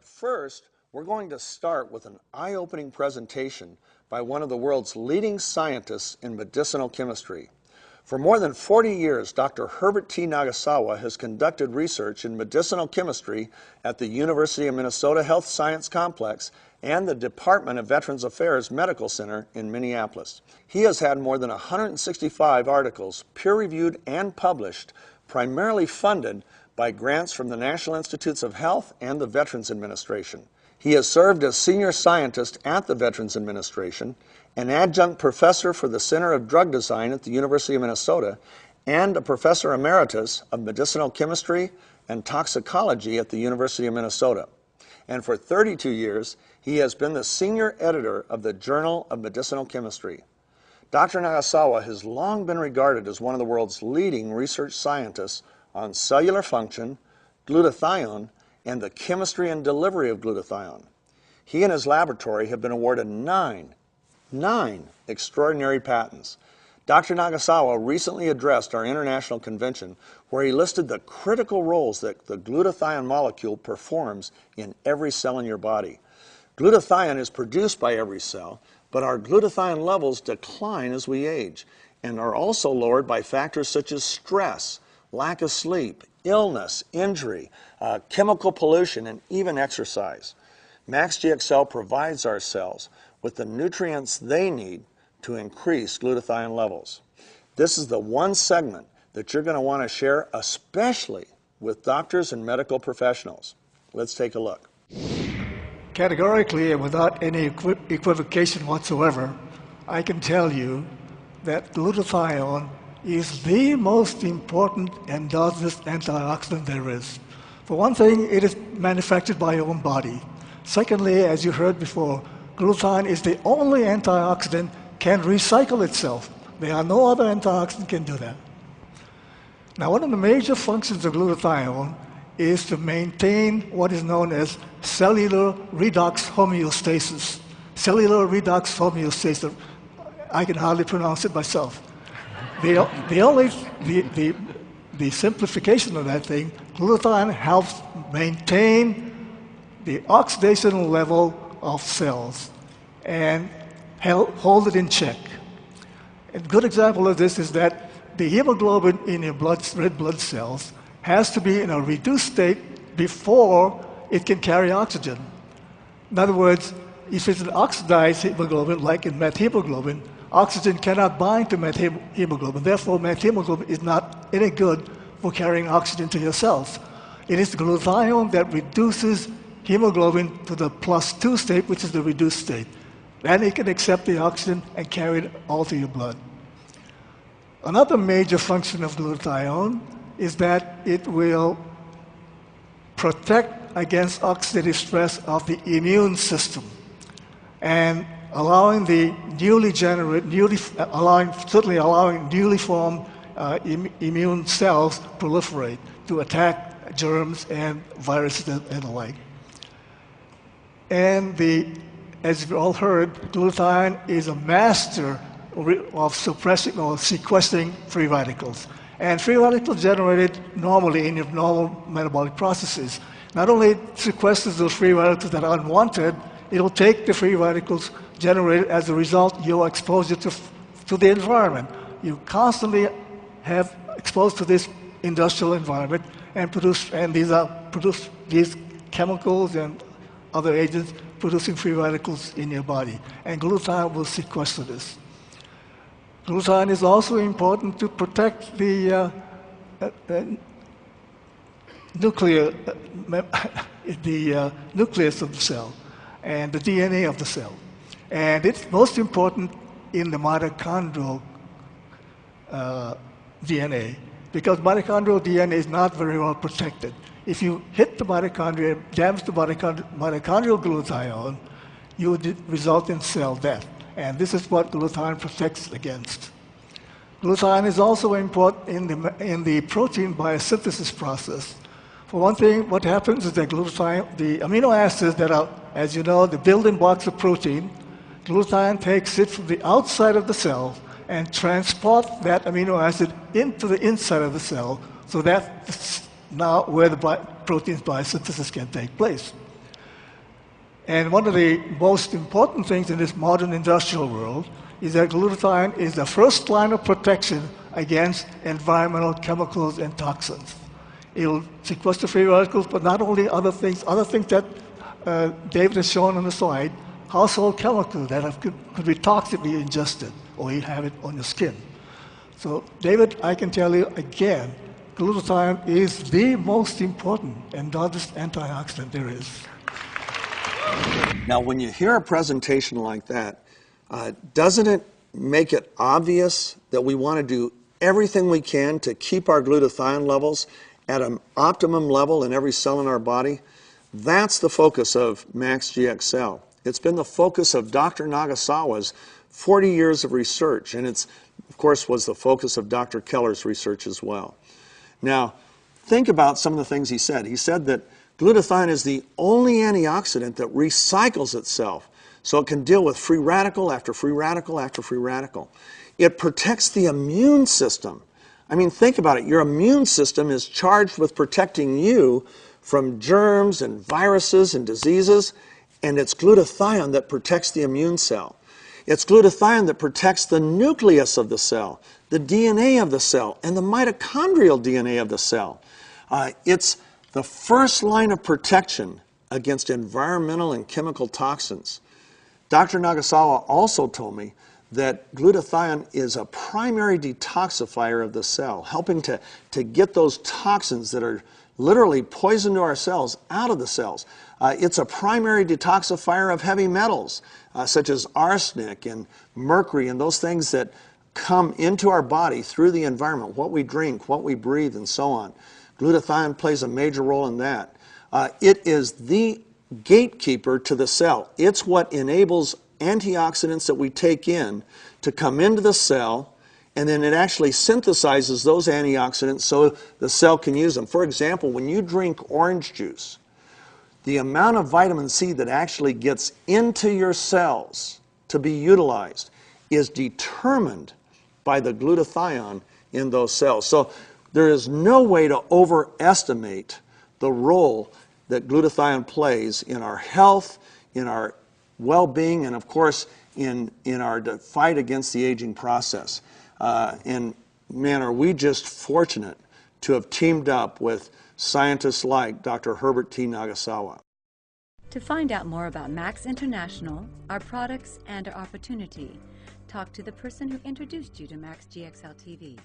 But first, we're going to start with an eye-opening presentation by one of the world's leading scientists in medicinal chemistry. For more than 40 years, Dr. Herbert T. Nagasawa has conducted research in medicinal chemistry at the University of Minnesota Health Science Complex and the Department of Veterans Affairs Medical Center in Minneapolis. He has had more than 165 articles peer-reviewed and published, primarily funded by grants from the National Institutes of Health and the Veterans Administration. He has served as senior scientist at the Veterans Administration, an adjunct professor for the Center of Drug Design at the University of Minnesota, and a professor emeritus of medicinal chemistry and toxicology at the University of Minnesota. And for 32 years, he has been the senior editor of the Journal of Medicinal Chemistry. Dr. Nagasawa has long been regarded as one of the world's leading research scientists on cellular function, glutathione, and the chemistry and delivery of glutathione. He and his laboratory have been awarded nine extraordinary patents. Dr. Nagasawa recently addressed our international convention where he listed the critical roles that the glutathione molecule performs in every cell in your body. Glutathione is produced by every cell, but our glutathione levels decline as we age and are also lowered by factors such as stress, lack of sleep, illness, injury, chemical pollution, and even exercise. MaxGXL provides our cells with the nutrients they need to increase glutathione levels. This is the one segment that you're going to want to share, especially with doctors and medical professionals. Let's take a look. Categorically and without any equivocation whatsoever, I can tell you that glutathione is the most important endogenous antioxidant there is. For one thing, it is manufactured by your own body. Secondly, as you heard before, glutathione is the only antioxidant can recycle itself. There are no other antioxidant can do that. Now, one of the major functions of glutathione is to maintain what is known as cellular redox homeostasis. Cellular redox homeostasis. I can hardly pronounce it myself. The simplification of that thing, glutathione helps maintain the oxidation level of cells and hold it in check. A good example of this is that the hemoglobin in your red blood cells has to be in a reduced state before it can carry oxygen. In other words, if it's an oxidized hemoglobin, like in methemoglobin, oxygen cannot bind to methemoglobin. Therefore, methemoglobin is not any good for carrying oxygen to your cells. It is the glutathione that reduces hemoglobin to the +2 state, which is the reduced state. Then it can accept the oxygen and carry it all to your blood. Another major function of glutathione is that it will protect against oxidative stress of the immune system and allowing the newly formed immune cells proliferate to attack germs and viruses and the like. And as you've all heard, glutathione is a master of suppressing or sequestering free radicals. And free radicals generated normally in your normal metabolic processes. Not only sequesters those free radicals that are unwanted, it'll take the free radicals generated as a result of your exposure to the environment. You constantly have exposed to this industrial environment and these chemicals and other agents producing free radicals in your body. And glutathione will sequester this. Glutathione is also important to protect the nucleus of the cell and the DNA of the cell. And it's most important in the mitochondrial DNA, because mitochondrial DNA is not very well protected. If you hit the mitochondria, damage the mitochondrial glutathione, you would result in cell death. And this is what glutathione protects against. Glutathione is also important in the protein biosynthesis process. For one thing, what happens is that glutathione, the amino acids that are, as you know, the building blocks of protein, glutathione takes it from the outside of the cell and transport that amino acid into the inside of the cell, so that's now where the protein's biosynthesis can take place. And one of the most important things in this modern industrial world is that glutathione is the first line of protection against environmental chemicals and toxins. It will sequester free radicals, but not only other things that David has shown on the slide, household chemicals that could be toxically ingested, or you have it on your skin. So, David, I can tell you again, glutathione is the most important and largest antioxidant there is. Now, when you hear a presentation like that, doesn't it make it obvious that we want to do everything we can to keep our glutathione levels at an optimum level in every cell in our body? That's the focus of Max GXL. It's been the focus of Dr. Nagasawa's 40 years of research, and it's, of course, was the focus of Dr. Keller's research as well. Now, think about some of the things he said. He said that glutathione is the only antioxidant that recycles itself, so it can deal with free radical after free radical after free radical. It protects the immune system. I mean, think about it. Your immune system is charged with protecting you from germs and viruses and diseases, and it's glutathione that protects the immune cell. It's glutathione that protects the nucleus of the cell, the DNA of the cell, and the mitochondrial DNA of the cell. It's the first line of protection against environmental and chemical toxins. Dr. Nagasawa also told me that glutathione is a primary detoxifier of the cell, helping to get those toxins that are literally poison to our cells out of the cells. It's a primary detoxifier of heavy metals, such as arsenic and mercury and those things that come into our body through the environment, what we drink, what we breathe, and so on. Glutathione plays a major role in that. It is the gatekeeper to the cell. It's what enables antioxidants that we take in to come into the cell, and then it actually synthesizes those antioxidants so the cell can use them. For example, when you drink orange juice, the amount of vitamin C that actually gets into your cells to be utilized is determined by the glutathione in those cells. So there is no way to overestimate the role that glutathione plays in our health, in our well-being, and of course in our fight against the aging process. And man, are we just fortunate to have teamed up with scientists like Dr. Herbert T. Nagasawa. To find out more about Max International, our products, and our opportunity, talk to the person who introduced you to Max GXL TV.